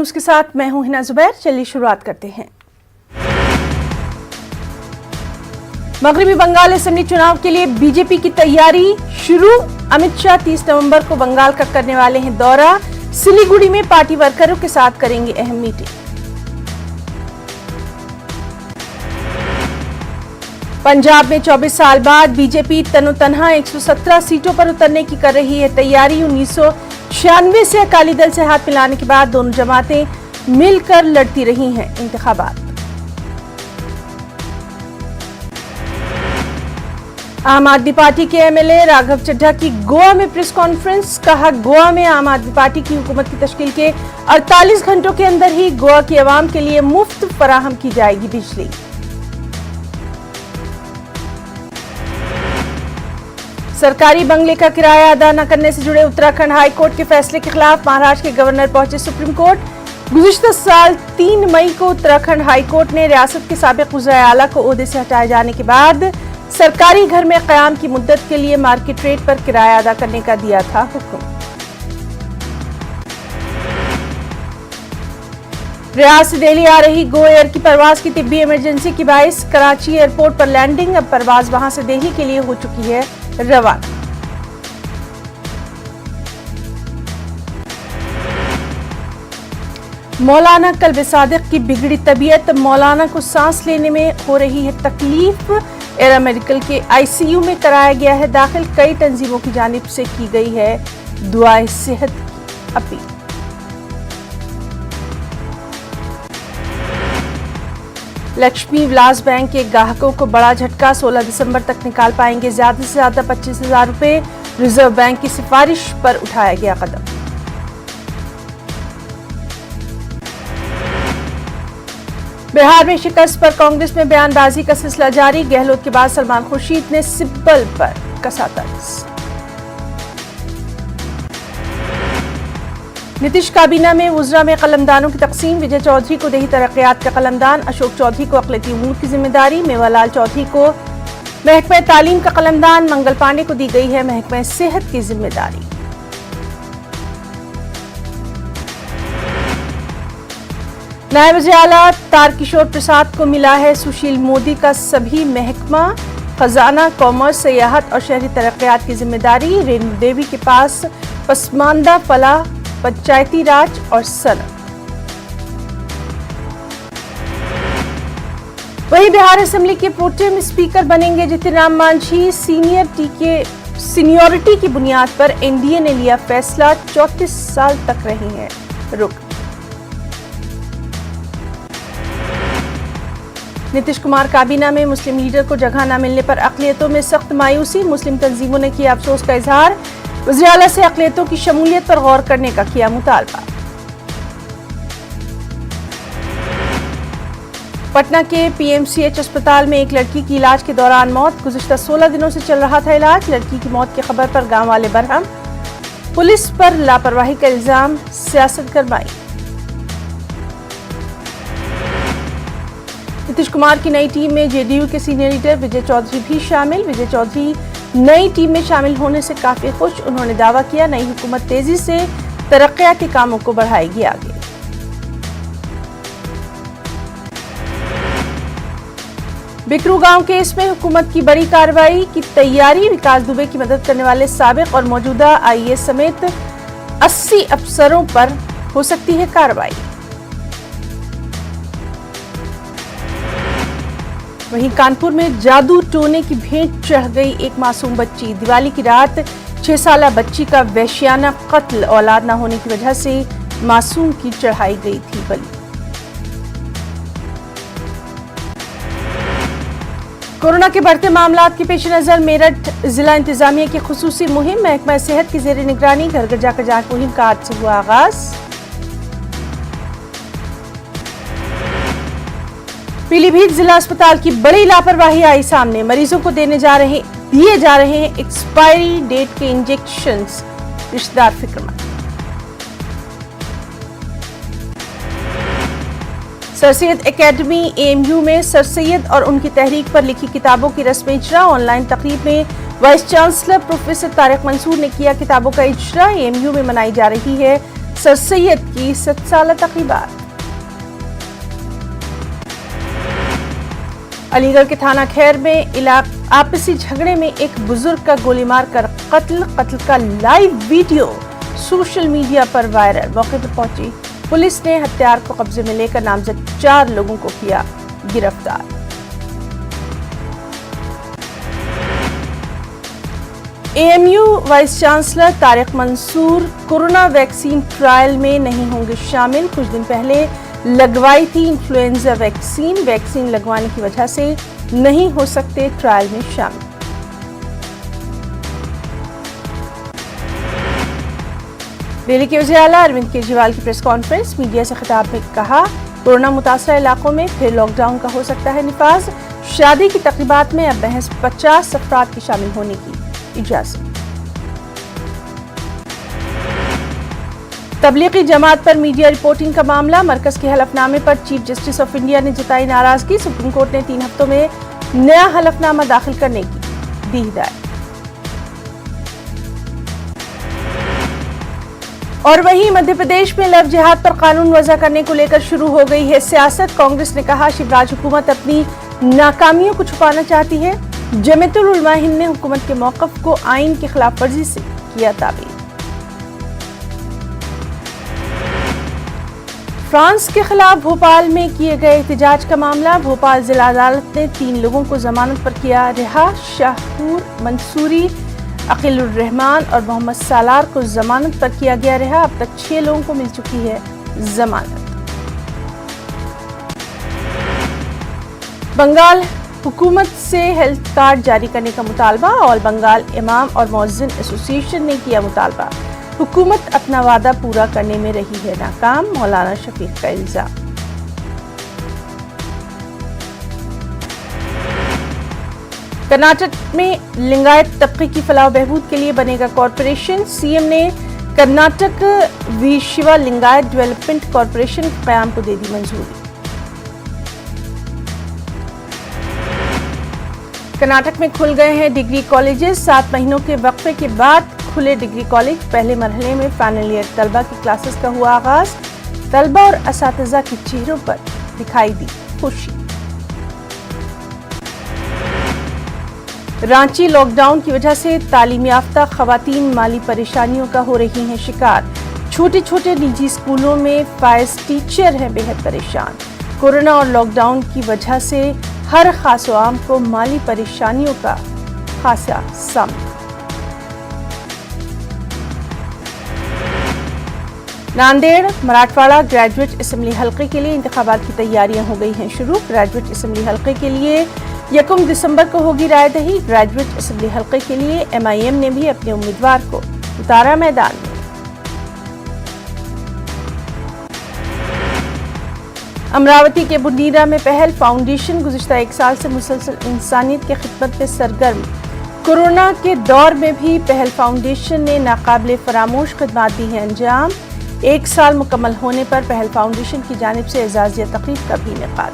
उसके साथ मैं हूं हिना जुबैर। चलिए शुरुआत करते हैं। मगरबी बंगाल असेंबली चुनाव के लिए बीजेपी की तैयारी शुरू। अमित शाह 30 नवंबर को बंगाल का करने वाले हैं दौरा। सिलीगुड़ी में पार्टी वर्करों के साथ करेंगे अहम मीटिंग। पंजाब में 24 साल बाद बीजेपी तनोतन्हा 117 सीटों पर उतरने की कर रही है तैयारी। 1996 से अकाली दल से हाथ मिलाने के बाद दोनों जमातें मिलकर लड़ती रही हैं इंतखाबात। आम आदमी पार्टी के एमएलए राघव चड्ढा की गोवा में प्रेस कॉन्फ्रेंस। कहा, गोवा में आम आदमी पार्टी की हुकूमत की तश्कील के 48 घंटों के अंदर ही गोवा की आवाम के लिए मुफ्त फराहम की जाएगी बिजली। सरकारी बंगले का किराया अदा न करने से जुड़े उत्तराखंड हाई कोर्ट के फैसले के खिलाफ महाराष्ट्र के गवर्नर पहुंचे सुप्रीम कोर्ट। गुज़िश्ता साल 3 मई को उत्तराखंड हाई कोर्ट ने रियासत के साबिक वज़ीर आला को ओहदे से हटाए जाने के बाद सरकारी घर में क़याम की मुद्दत के लिए मार्केट रेट पर किराया अदा करने का दिया था हुक्म। रियाद से दिल्ली आ रही गो एयर की परवाज की तिब्बी इमरजेंसी की बाइस कराची एयरपोर्ट पर लैंडिंग। अब परवाज वहां से दिल्ली के लिए हो चुकी है रवाना। मौलाना कल्बे सादिक की बिगड़ी तबीयत। मौलाना को सांस लेने में हो रही है तकलीफ। एरा मेडिकल के आईसीयू में कराया गया है दाखिल। कई तंजीमों की जानिब से की गई है दुआए सेहत की अपील। लक्ष्मी विलास बैंक के ग्राहकों को बड़ा झटका। 16 दिसंबर तक निकाल पाएंगे ज्यादा से ज्यादा 25,000 रुपए। रिजर्व बैंक की सिफारिश पर उठाया गया कदम। बिहार में शिकस्त पर कांग्रेस में बयानबाजी का सिलसिला जारी। गहलोत के बाद सलमान खुर्शीद ने सिब्बल पर कसा तंज। नीतीश काबीना में वुज़रा में कलमदानों की तकसीम। विजय चौधरी को देही तरक्यात का कलमदान। अशोक चौधरी को अक़लियती उमूर की जिम्मेदारी। मेवालाल चौधरी को महकमे तालीम का कलमदान। मंगल पांडे को दी गई है महकमे सेहत की जिम्मेदारी। नायब वज़ीर आला तारकिशोर प्रसाद को मिला है सुशील मोदी का सभी महकमा। खजाना, कॉमर्स, सियाहत और शहरी तरक्यात की जिम्मेदारी। रेणु देवी के पास पसमानदा फलाह, पंचायती राज और सनत। वहीं बिहार असेंबली के प्रोटेम स्पीकर बनेंगे जितिन राम मांझी। सीनियरिटी की बुनियाद पर एनडीए ने लिया फैसला। 34 साल तक रही हैं रुकन। नीतीश कुमार काबीना में मुस्लिम लीडर को जगह न मिलने पर अक़लियतों में सख्त मायूसी। मुस्लिम तंजीमों ने किया अफसोस का इजहार। वज़ीर आला से अक़लियतों की शमूलियत पर गौर करने का किया मुतालबा। पटना के पीएमसीएच अस्पताल में एक लड़की की इलाज के दौरान मौत। गुज़िश्ता 16 दिनों से चल रहा था इलाज। लड़की की मौत की खबर पर गांव वाले बरहम। पुलिस पर लापरवाही का इल्जाम, सियासत गरमाई। नीतीश कुमार की नई टीम में जेडीयू के सीनियर लीडर विजय चौधरी भी शामिल। विजय चौधरी नई टीम में शामिल होने से काफी खुश। उन्होंने दावा किया नई हुकूमत तेजी से तरक्याती कामों को बढ़ाएगी आगे। बिकरू गांव केस में हुकूमत की बड़ी कार्रवाई की तैयारी। विकास दुबे की मदद करने वाले साबिक और मौजूदा आईएएस समेत 80 अफसरों पर हो सकती है कार्रवाई। वहीं कानपुर में जादू टोने की भेंट चढ़ गई एक मासूम बच्ची। दिवाली की रात 6 साला बच्ची का वहशियाना कत्ल। औलाद न होने की वजह से मासूम की चढ़ाई गई थी बलि। कोरोना के बढ़ते मामलात के पेश नजर मेरठ जिला इंतजामिया की खुसूसी मुहिम। महकमा सेहत की जेर निगरानी घर घर जाकर जांच मुहिम का आज से हुआ आगाज। पीलीभीत जिला अस्पताल की बड़ी लापरवाही आई सामने। मरीजों को दिए जा रहे हैं एक्सपायरी डेट के इंजेक्शंस। रिश्तेदार फिक्रमंद। सर सैयद एकेडमी एएमयू में सर सैयद और उनकी तहरीक पर लिखी किताबों की रस्म इजरा। ऑनलाइन तकरीब में vice chancellor professor Tariq Mansoor ने किया किताबों का इजरा। एएमयू में मनाई जा रही है सर सैयद की 7 साल तकरीबात। अलीगढ़ के थाना खैर में आपसी झगड़े में एक बुजुर्ग का गोली मारकर कत्ल का लाइव वीडियो सोशल मीडिया पर वायरल। मौके पर पहुंची पुलिस ने हत्यार को कब्जे में लेकर नामजद 4 लोगों को किया गिरफ्तार। AMU vice chancellor Tariq Mansoor corona vaccine trial में नहीं होंगे शामिल। कुछ दिन पहले लगवाई थी इन्फ्लुएंजा वैक्सीन लगवाने की वजह से नहीं हो सकते ट्रायल में शामिल। दिल्ली के वज़ीर आला अरविंद केजरीवाल की प्रेस कॉन्फ्रेंस। मीडिया से खिताब में कहा, कोरोना मुतासरा इलाकों में फिर लॉकडाउन का हो सकता है निफाज। शादी की तकरीबात में अब महज 50 अफराद के शामिल होने की इजाजत। तबलीगी जमात पर मीडिया रिपोर्टिंग का मामला। मरकज के हलफनामे पर चीफ जस्टिस ऑफ इंडिया ने जताई नाराजगी। सुप्रीम कोर्ट ने 3 हफ्तों में नया हलफनामा दाखिल करने की दी हिदायत। और वहीं मध्य प्रदेश में लव जिहाद पर कानून वज़ा करने को लेकर शुरू हो गई है सियासत। कांग्रेस ने कहा, शिवराज हुकूमत अपनी नाकामियों को छुपाना चाहती है। जमीयतुल उलमा हिंद ने हुकूमत के मौक़िफ़ को आइन की खिलाफ वर्जी से किया ताबीर। फ्रांस के खिलाफ भोपाल में किए गए एहतजाज का मामला। भोपाल जिला अदालत ने 3 लोगों को जमानत पर किया रिहा। शाहूर मंसूरी, अकीलुर रहमान और मोहम्मद सालार को जमानत पर किया गया रिहा। अब तक 6 लोगों को मिल चुकी है जमानत। बंगाल हुकूमत से हेल्थ कार्ड जारी करने का मुतालबा। ऑल बंगाल इमाम और मुअज्जिन एसोसिएशन ने किया मुतालबा। हुकूमत अपना वादा पूरा करने में रही है नाकाम, मौलाना शफीक का इल्जाम। कर्नाटक में लिंगायत तबके की फलाह बहबूद के लिए बनेगा कॉरपोरेशन। सीएम ने कर्नाटक वीरशिवा लिंगायत डेवलपमेंट कॉरपोरेशन के क़याम को दे दी मंजूरी। कर्नाटक में खुल गए हैं डिग्री कॉलेजेस। 7 महीनों के वक्फे के बाद खुले डिग्री कॉलेज। पहले मरहले में फाइनल ईयर तलबा की क्लासेस का हुआ आगाज। तलबा और असातिज़ा के चेहरों पर दिखाई दी खुशी। रांची लॉकडाउन की वजह से तालीम याफ्ता खवातीन माली परेशानियों का हो रही हैं शिकार। छोटे छोटे निजी स्कूलों में फाइज टीचर हैं बेहद परेशान। कोरोना और लॉकडाउन की वजह से हर खास व आम को माली परेशानियों का खासा सामना। नांदेड़ मराठवाड़ा ग्रेजुएट असेंबली हलके के लिए इंतखाबात की तैयारियां हो गई हैं शुरू। ग्रेजुएट असेंबली हलके के लिए 1 दिसंबर को होगी रायदही। ग्रेजुएट असेंबली हलके के लिए एमआईएम ने भी अपने उम्मीदवार को उतारा मैदान में। अमरावती के बुंडीरा में पहल फाउंडेशन गुज़िश्ता 1 साल से मुसलसल इंसानियत की खिदमत में सरगर्म। कोरोना के दौर में भी पहल फाउंडेशन ने नाकाबिले फरामोश खिदमत दी है अंजाम। 1 साल मुकम्मल होने पर पहल फाउंडेशन की जानिब से एजाज़िया तकरीब का भी इनेकाद।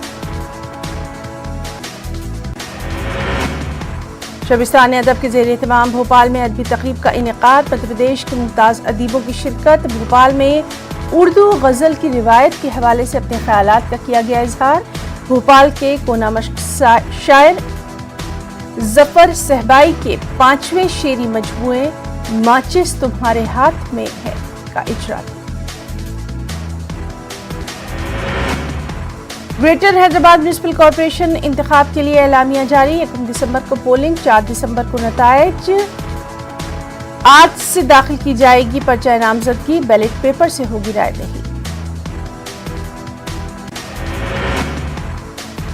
शबिस्तान अदब के ज़ेर एहतमाम भोपाल में अदबी तकरीब का इनेकाद। मध्य प्रदेश के मुमताज़ अदीबों की शिरकत। भोपाल में उर्दू गज़ल की रिवायत के हवाले से अपने ख्यालात का किया गया इजहार। भोपाल के कोनामश्क शायर जफर सहबाई के 5वें शेरी मजमूए माचिस तुम्हारे हाथ में है का इजरा। ग्रेटर हैदराबाद म्युनिसिपल कॉरपोरेशन इंतखाब के लिए एलामिया जारी। 1 दिसंबर को पोलिंग, 4 दिसंबर को नताइज। आज से दाखिल की जाएगी पर्चा नामजदगी। बैलेट पेपर से होगी रायदही।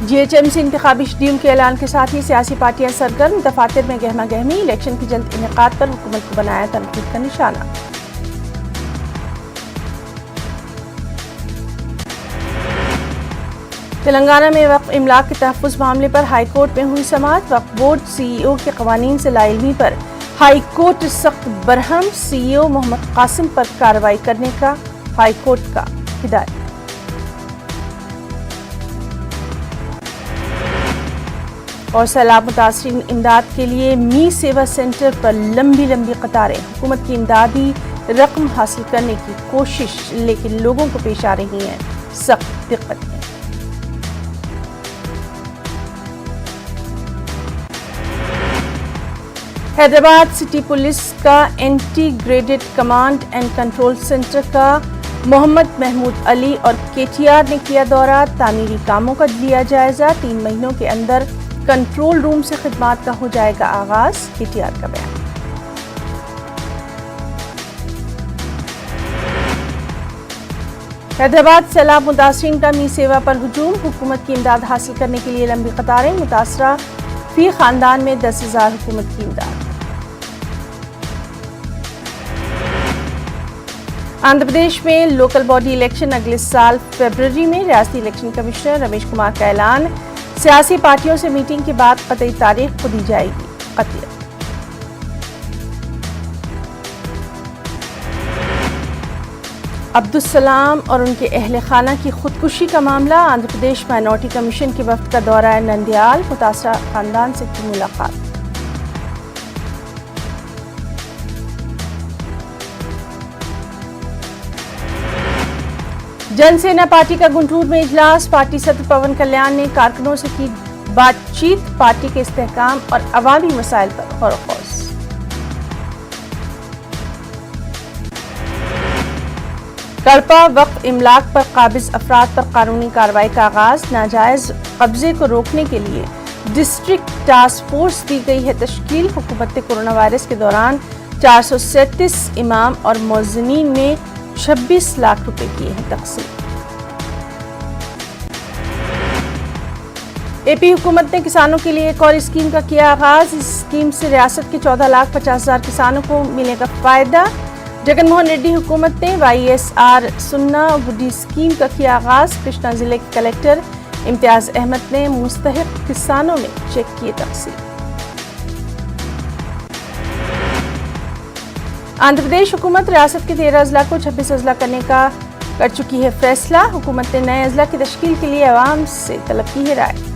जीएचएमसी इंतखाबी शेड्यूल के ऐलान के साथ ही सियासी पार्टियां सरगर्म। दफातर में गहमा गहमी। इलेक्शन की जल्द इनेकाद पर हुकूमत को बनाया तनकीद का निशाना। तेलंगाना में वक्फ इमलाक के तहफ़्फ़ुज़ मामले पर हाईकोर्ट में हुई समाअत। वक्फ बोर्ड सीईओ के क़वानीन से लाइल्मी पर हाईकोर्ट सख्त बरहम। सीईओ मोहम्मद कासिम पर कार्रवाई करने का हाईकोर्ट का हिदायत। और सैलाब मुतासरीन इमदाद के लिए मी सेवा सेंटर पर लंबी लंबी कतारें। हुकूमत की इमदादी رقم حاصل کرنے کی کوشش، لیکن لوگوں کو پیش آ رہی ہیں سخت دقتیں۔ حیدرآباد سٹی پولیس کا integrated command and control centre کا محمد محمود علی اور KTR نے کیا دورہ، تعمیری کاموں کا لیا جائزہ، 3 مہینوں کے اندر کنٹرول روم سے خدمات کا ہو جائے گا آغاز، KTR کا بیان۔ حیدرآباد سیلاب متاثرین کا می سیوا پر ہجوم، حکومت کی امداد حاصل کرنے کے لیے لمبی قطاریں، متاثرہ فی خاندان میں 10,000 حکومت کی امداد۔ آندھرا پردیش میں لوکل باڈی الیکشن اگلے سال فیبروری میں، ریاستی الیکشن کمشنر رمیش کمار کا اعلان، سیاسی پارٹیوں سے میٹنگ کے بعد قطعی تاریخ کو دی جائے گی قطعیت۔ عبدالسلام اور ان کے اہل خانہ کی خودکشی کا معاملہ، آندھرا پردیش مائنورٹی کمیشن کے وفد کا دورہ نندیال، متاثرہ خاندان سے کی ملاقات۔ جن سینا پارٹی کا گنٹور میں اجلاس، پارٹی صدر پون کلیان نے کارکنوں سے کی بات چیت، پارٹی کے استحکام اور عوامی مسائل پر غور و خوض۔ کڑپا وقف املاک پر قابض افراد پر قانونی کارروائی کا آغاز، ناجائز قبضے کو روکنے کے لیے ڈسٹرکٹ ٹاسک فورس دی گئی ہے تشکیل، حکومت نے کورونا وائرس کے دوران 437 امام اور مؤذنین میں 26 لاکھ روپے کیے ہیں تقسیم۔ AP حکومت نے کسانوں کے لیے ایک اور اسکیم کا کیا آغاز، اس اسکیم سے ریاست کے 14,50,000 کسانوں کو ملے گا فائدہ۔ جگن موہن ریڈی حکومت نے YSR سننا گڈی اسکیم کا کیا آغاز، کرشنا ضلع کے کلکٹر امتیاز احمد نے مستحق کسانوں میں چیک کیے تقسیم۔ آندھرا پردیش حکومت ریاست کے 13 اضلاع کو 26 اضلاع کرنے کا کر چکی ہے فیصلہ، حکومت نے نئے اضلاع کی تشکیل کے لیے عوام سے طلب کی ہے رائے۔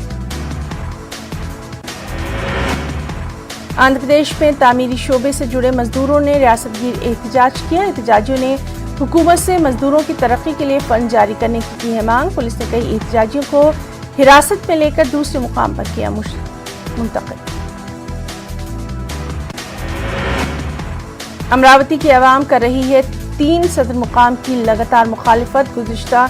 آندھرا پردیش میں تعمیری شعبے سے جڑے مزدوروں نے ریاست گیر احتجاج کیا، احتجاجیوں نے حکومت سے مزدوروں کی ترقی کے لیے فنڈ جاری کرنے کی ہے مانگ، پولیس نے کئی احتجاجیوں کو حراست میں لے کر دوسرے مقام پر کیا منتقل۔ امراوتی کی عوام کر رہی ہے 3 صدر مقام کی لگاتار مخالفت، گزشتہ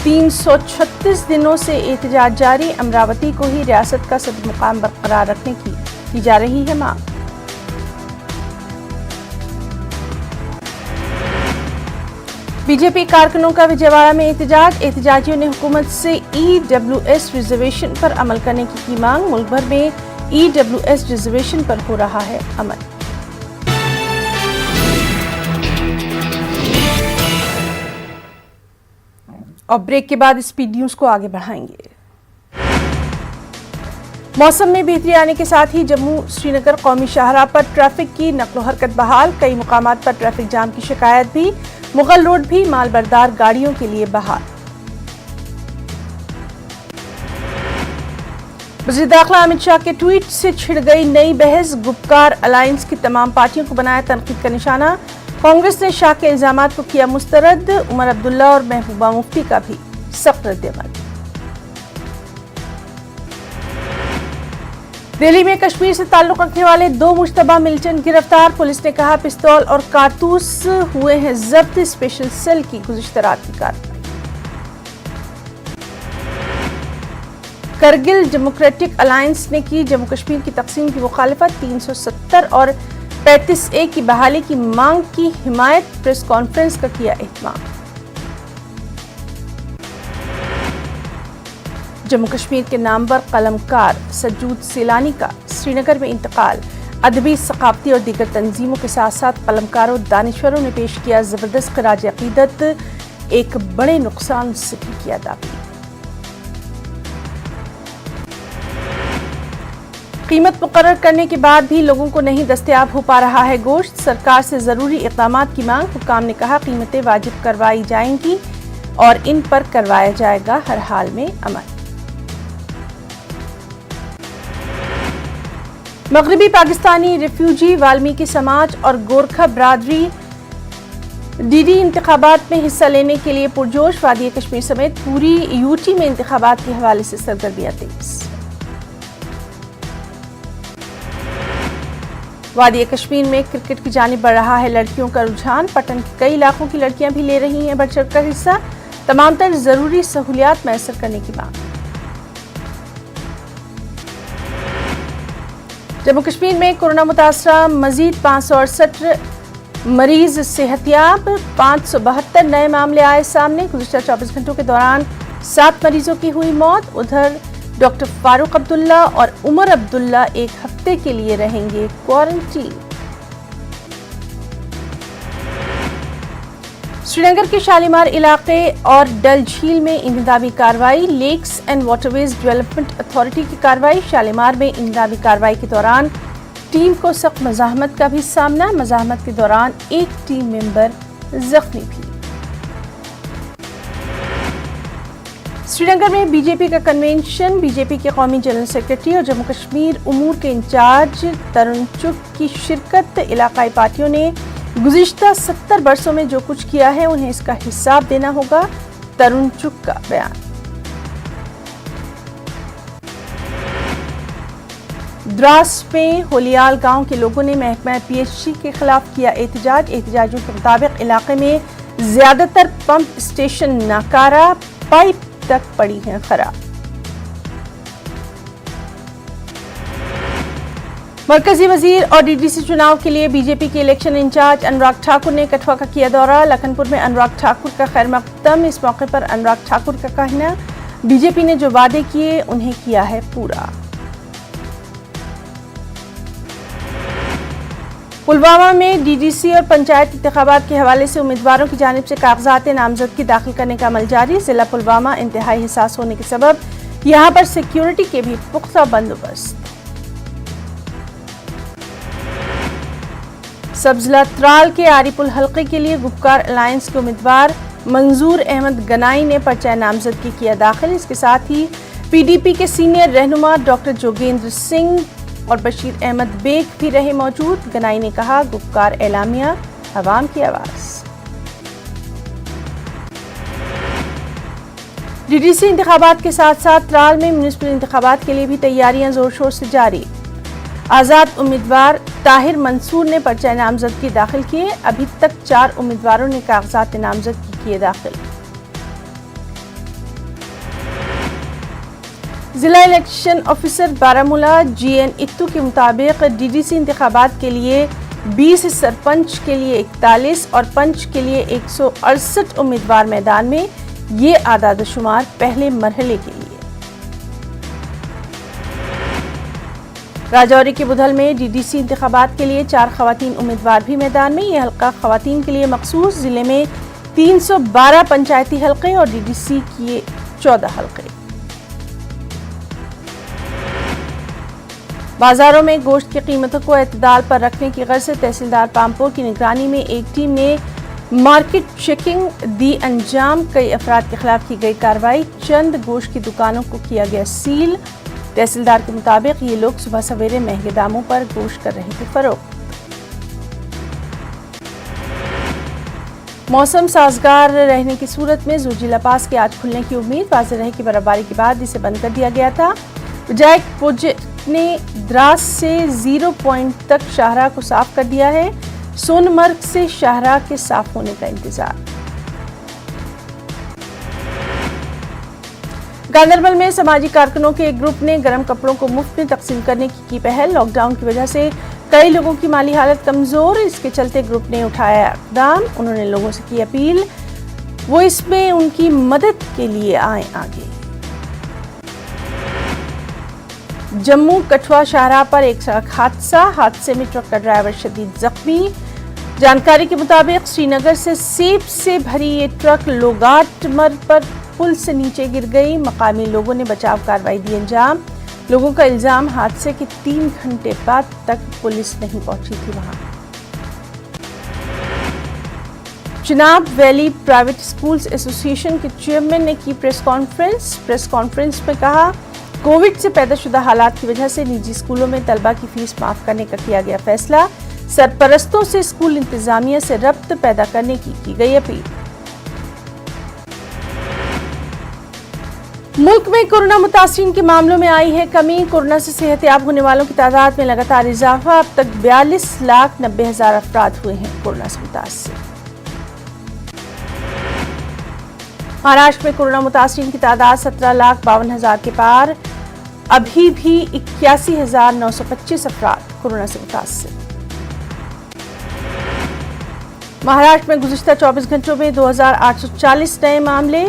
336 دنوں سے احتجاج جاری، امراوتی کو ہی ریاست کا صدر مقام برقرار رکھنے کی جا رہی ہے مانگ۔ BJP کارکنوں کا وجےواڑہ میں احتجاج، احتجاجیوں نے حکومت سے EWS ریزرویشن پر عمل کرنے کی مانگ، ملک بھر میں EWS ریزرویشن پر ہو رہا ہے عمل۔ اور بریک کے بعد اسپیڈ نیوز کو آگے بڑھائیں گے۔ موسم میں بہتری آنے کے ساتھ ہی جموں سری نگر قومی شاہراہ پر ٹریفک کی نقل و حرکت بحال، کئی مقامات پر ٹریفک جام کی شکایت بھی، مغل روڈ بھی مال بردار گاڑیوں کے لیے بحال۔ وزیر داخلہ امت شاہ کے ٹویٹ سے چھڑ گئی نئی بحث، گپکار الائنس کی تمام پارٹیوں کو بنایا تنقید کا نشانہ، کانگریس نے شاہ کے الزامات کو کیا مسترد، عمر عبداللہ اور محبوبہ مفتی کا بھی سخت رد عمل۔ دہلی میں کشمیر سے تعلق رکھنے والے 2 مشتبہ ملٹنٹ گرفتار، پولیس نے کہا پستول اور کارتوس ہوئے ہیں ضبط، اسپیشل سیل کی گزشتہ رات کی کارروائی۔ کرگل ڈیموکریٹک الائنس نے کی جموں کشمیر کی تقسیم کی مخالفت، 370 اور 35A کی بحالی کی مانگ کی حمایت، پریس کانفرنس کا کیا اہتمام۔ جموں کشمیر کے نامور قلمکار سجود سیلانی کا سری نگر میں انتقال، ادبی، ثقافتی اور دیگر تنظیموں کے ساتھ ساتھ قلمکاروں دانشوروں نے پیش کیا زبردست خراج عقیدت، ایک بڑے نقصان سے بھی کیا دعوی۔ قیمت مقرر کرنے کے بعد بھی لوگوں کو نہیں دستیاب ہو پا رہا ہے گوشت، سرکار سے ضروری اقدامات کی مانگ، حکام نے کہا قیمتیں واجب کروائی جائیں گی اور ان پر کروایا جائے گا ہر حال میں عمل۔ مغربی پاکستانی ریفیوجی والمیکی سماج اور گورکھا برادری डीडी इंतखाबात में हिस्सा लेने के लिए पुरजोश, वादी कश्मीर समेत पूरी यूटी में इंतखाबात के हवाले से सरगर्मियां तेज। वादी कश्मीर में क्रिकेट की जानिब बढ़ रहा है लड़कियों का रुझान। पटन के कई इलाकों की लड़कियां भी ले रही हैं बढ़ चढ़ कर हिस्सा। तमाम तर जरूरी सहूलियात मैसर करने की मांग। जम्मू कश्मीर में कोरोना मुतासरा मजीद 568 मरीज सेहतियाब, 572 नए मामले आए सामने। गुज़िश्ता 24 घंटों के दौरान 7 मरीजों की हुई मौत। उधर डॉक्टर फारूक अब्दुल्ला और उमर अब्दुल्ला एक हफ्ते के लिए रहेंगे क्वारंटीन। श्रीनगर के शालीमार इलाके और डल झील में इंतजामी कार्रवाई। Lakes and waterways development authority की कार्रवाई। शालीमार में इंतजामी कार्रवाई के दौरान टीम को सख्त मज़ाहमत का भी सामना। मज़ाहमत के दौरान एक टीम मेंबर जख्मी भी। श्रीनगर में बीजेपी का कन्वेंशन। बीजेपी के कौमी जनरल सेक्रेटरी और जम्मू कश्मीर उमूर के इंचार्ज तरुण चुग की शिरकत। इलाकाई पार्टियों ने गुज़िश्ता 70 वर्षों में जो कुछ किया है उन्हें इसका हिसाब देना होगा, तरुण चुग का बयान। द्रास में होलियाल गांव के लोगों ने महकमा पीएचई के खिलाफ किया एहतजाज। एहतजाजियों के मुताबिक इलाके में ज्यादातर पंप स्टेशन नाकारा, पाइप तक पड़ी हैं खराब। मरकजी वजीर और डीडीसी चुनाव के लिए बीजेपी के इलेक्शन इंचार्ज अनुराग ठाकुर ने कठुआ का किया दौरा। लखनपुर में अनुराग ठाकुर का खैर मकदम। इस मौके पर अनुराग ठाकुर का कहना, बीजेपी ने जो वादे किए उन्हें किया है पूरा। पुलवामा में डीडीसी और पंचायत इंतखाबात के हवाले से उम्मीदवारों की जानिब से कागजात नामजदगी दाखिल करने का अमल जारी। जिला पुलवामा इंतहाई हिसास होने के सबब यहाँ पर सिक्योरिटी के भी पुख्ता बंदोबस्त। सब जिला त्राल के आरिपुल हल्के के लिए गुपकार अलायंस के उम्मीदवार मंजूर अहमद गनाई ने पर्चा नामजदगी किया दाखिल। इसके साथ ही पीडीपी के सीनियर रहनुमा डॉक्टर जोगेंद्र सिंह और बशीर अहमद बेग भी रहे मौजूद। गनाई ने कहा, गुपकार एलामिया अवाम की आवाज। डीडीसी इंतखाबात के साथ साथ त्राल में म्युनिसिपल इंतखाबात के लिए भी तैयारियां जोर शोर से जारी। आजाद उम्मीदवार ताहिर मंसूर ने पर्चा नामजदगी दाखिल किए। अभी तक 4 उम्मीदवारों ने कागजात नामजदगी किए दाखिल। जिला इलेक्शन ऑफिसर बारामूला जीएन इत्तू के मुताबिक डीडीसी इंतखाबात के लिए 20, सरपंच के लिए 41 और पंच के लिए 168 उम्मीदवार मैदान में। ये आदाद शुमार पहले मरहले के लिए। राजौरी के बुधल में डीडीसी इंतखाबात के लिए 4 खवातीन उम्मीदवार भी मैदान में। ये हल्का खवातीन के लिए मखसूस। जिले में 312 पंचायती हल्के और डीडीसी किए 14 हल्के। बाजारों में गोश्त की कीमतों को एतदाल पर रखने की गर्ज से तहसीलदार पामपुर की निगरानी में एक टीम ने मार्केट चेकिंग दी अंजाम। कई अफराद के खिलाफ की गई कार्रवाई। चंद गोश्त की दुकानों को किया गया सील। तहसीलदार के मुताबिक ये लोग सुबह सवेरे महंगे दामों पर गोश्त कर रहे थे फरोख्त। मौसम साजगार रहने की सूरत में ज़ूजिला पास के आज खुलने की उम्मीद। वाज़ेह रहे कि बर्फबारी के बाद इसे बंद कर दिया गया था। विधायक प्रोजेक्ट ने द्रास से 0 पॉइंट तक शाहरा को साफ कर दिया है। सोनमर्ग से शाहरा के साफ होने का इंतजार। गांदरबल में समाजी कारकुनों के एक ग्रुप ने गर्म कपड़ों को मुफ्त में तकसीम करने की पहल। लॉकडाउन की वजह से कई लोगों की माली हालत कमजोर। इसके चलते ग्रुप ने उठाया इक़दाम। उन्होंने लोगों से की अपील वो इसमें उनकी मदद के लिए आए आगे। जम्मू कठुआ शाहराह पर एक सड़क हादसे में ट्रक का ड्राइवर शदीद जख्मी। जानकारी के मुताबिक श्रीनगर से सेब से भरी ये ट्रक लोगाटमर पर पुल से नीचे गिर गई। मकामी लोगों ने बचाव कार्रवाई दी अंजाम। लोगों का इल्जाम हादसे के 3 घंटे बाद तक पुलिस नहीं पहुंची थी वहां। Chenab valley private schools association के चेयरमैन ने की प्रेस कॉन्फ्रेंस में कहा, कोविड से पैदा शुदा हालात की वजह से निजी स्कूलों में तलबा की फीस माफ करने का किया गया फैसला। सरपरस्तों से स्कूल इंतजामिया से रब्त पैदा करने की गई अपील। मुल्क में कोरोना मुतासिरीन के मामलों में आई है कमी। कोरोना से सेहतयाब होने वालों की तादाद में लगातार इजाफा। अब तक 42,90,000 अफराद हुए हैं कोरोना से मुतासिर। महाराष्ट्र में कोरोना मुतासिरीन की तादाद 17,52,000 के पार। अभी भी 81,925 अफराद कोरोना से मुतासिर। महाराष्ट्र में गुज़िश्ता 24 घंटों में 2,840 नए मामले।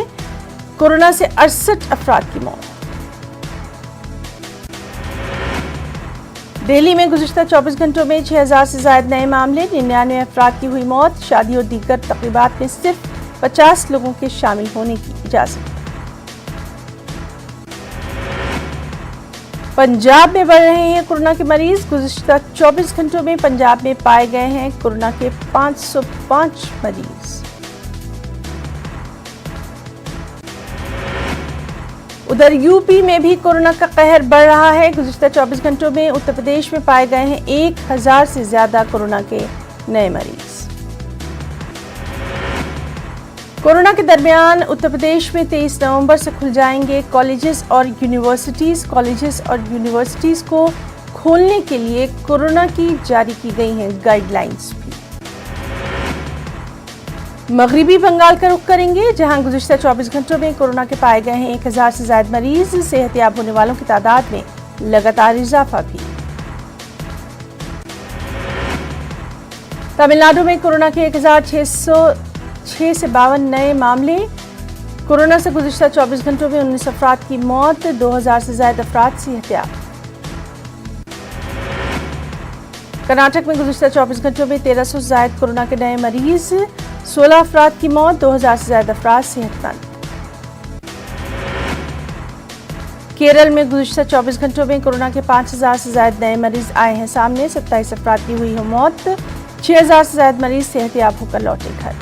कोरोना से 68 अफराद की मौत। दिल्ली में गुज़िश्ता 24 घंटों में 6,000 से ज्यादा नए मामले। 99 अफराद की हुई मौत। शादी और दीगर तकरीबात में सिर्फ 50 लोगों के शामिल होने की इजाजत। पंजाब में बढ़ रहे हैं कोरोना के मरीज। गुज़िश्ता 24 घंटों में पंजाब में पाए गए हैं कोरोना के 505 मरीज। उधर यूपी में भी कोरोना का कहर बढ़ रहा है। गुज़िश्ता 24 घंटों में उत्तर प्रदेश में पाए गए हैं 1,000 से ज्यादा कोरोना के नए मरीज। कोरोना के दरमियान उत्तर प्रदेश में 23 नवंबर से खुल जाएंगे कॉलेजेस और यूनिवर्सिटीज। कॉलेजेस और यूनिवर्सिटीज को खोलने के लिए कोरोना की जारी की गई हैं गाइडलाइंस भी। मगरिबी बंगाल का रुख करेंगे, जहां गुज़िश्ता 24 घंटों में कोरोना के पाए गए हैं 1,000 से ज्यादा मरीज। सेहतयाब होने वालों की तादाद में लगातार इजाफा भी। तमिलनाडु में कोरोना के 1,606 से 52 नए मामले। कोरोना से गुज़िश्ता 24 घंटों में 19 अफराद की मौत। 2,000 से ज्यादा अफराद सेहतयाब। कर्नाटक में गुज़िश्ता 24 घंटों में 1,300 से ज्यादा कोरोना के नए मरीज। 16 अफराद की मौत। 2,000 से ज्यादा अफराद सेहतमंद। केरल में गुज़िश्ता 24 घंटों में कोरोना के 5,000 से ज्यादा नए मरीज आए हैं सामने। 27 अफराद की हुई है मौत। 6,000 से ज्यादा मरीज सेहतयाब होकर लौटे घर।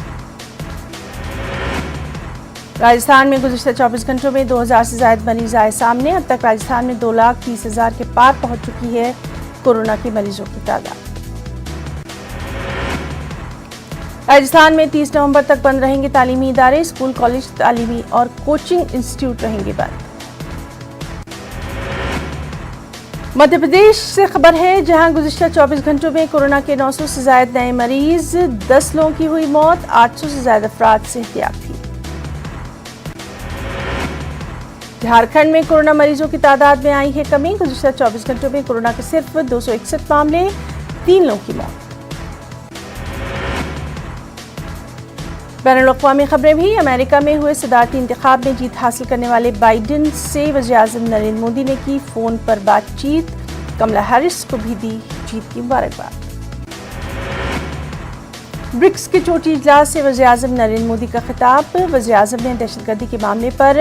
राजस्थान में गुज़िश्ता 24 घंटों में 2,000 से ज्यादा मरीज आए सामने। अब तक राजस्थान में 2,30,000 के पार पहुंच चुकी है कोरोना के मरीजों की तादाद। राजस्थान में 30 नवंबर तक बंद रहेंगे तालीमी इदारे। स्कूल, कॉलेज, तालीमी और कोचिंग इंस्टीट्यूट रहेंगे बंद। मध्य प्रदेश से खबर है, जहां गुज़िश्ता 24 घंटों में कोरोना के 900 से ज्यादा नए मरीज। 10 लोगों की हुई मौत। 800 से ज्यादा अफराद सेहतयाब भी। झारखंड में कोरोना मरीजों की तादाद में आई है कमी। गुज़िश्ता 24 घंटों में कोरोना के सिर्फ 261 मामले। 3 लोगों की मौत। बैनुल-अक़वामी खबरें भी। अमेरिका में हुए सदारती इंतखाब में जीत हासिल करने वाले बाइडेन से वज़ीर-ए-आज़म नरेंद्र मोदी ने की फोन पर बातचीत। कमला हैरिस को भी दी जीत की मुबारकबाद। ब्रिक्स के चोटी इजलास से वज़ीर-ए-आज़म नरेंद्र मोदी का खिताब। वज़ीर-ए-आज़म ने दहशतगर्दी के मामले पर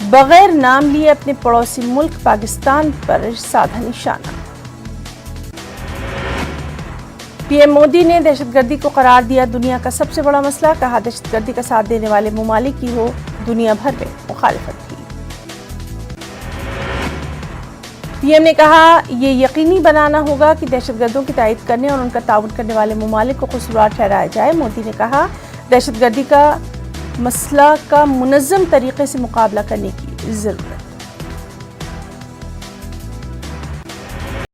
बगैर नाम लिए अपने पड़ोसी मुल्क पाकिस्तान पर साधा निशाना। पीएम मोदी ने दहशतगर्दी को करार दिया दुनिया का सबसे बड़ा मसला। कहा, दहशतगर्दी का साथ देने वाले ममालिक की हो दुनिया भर में मुखालिफत की। पीएम ने कहा, ये यकीनी बनाना होगा कि दहशतगर्दों की तायद करने और उनका ताउन करने वाले ममालिक को कसूरवार ठहराया जाए। मोदी ने कहा, दहशतगर्दी का मसला का मुनज़्ज़म तरीके से मुकाबला करने की जरूरत।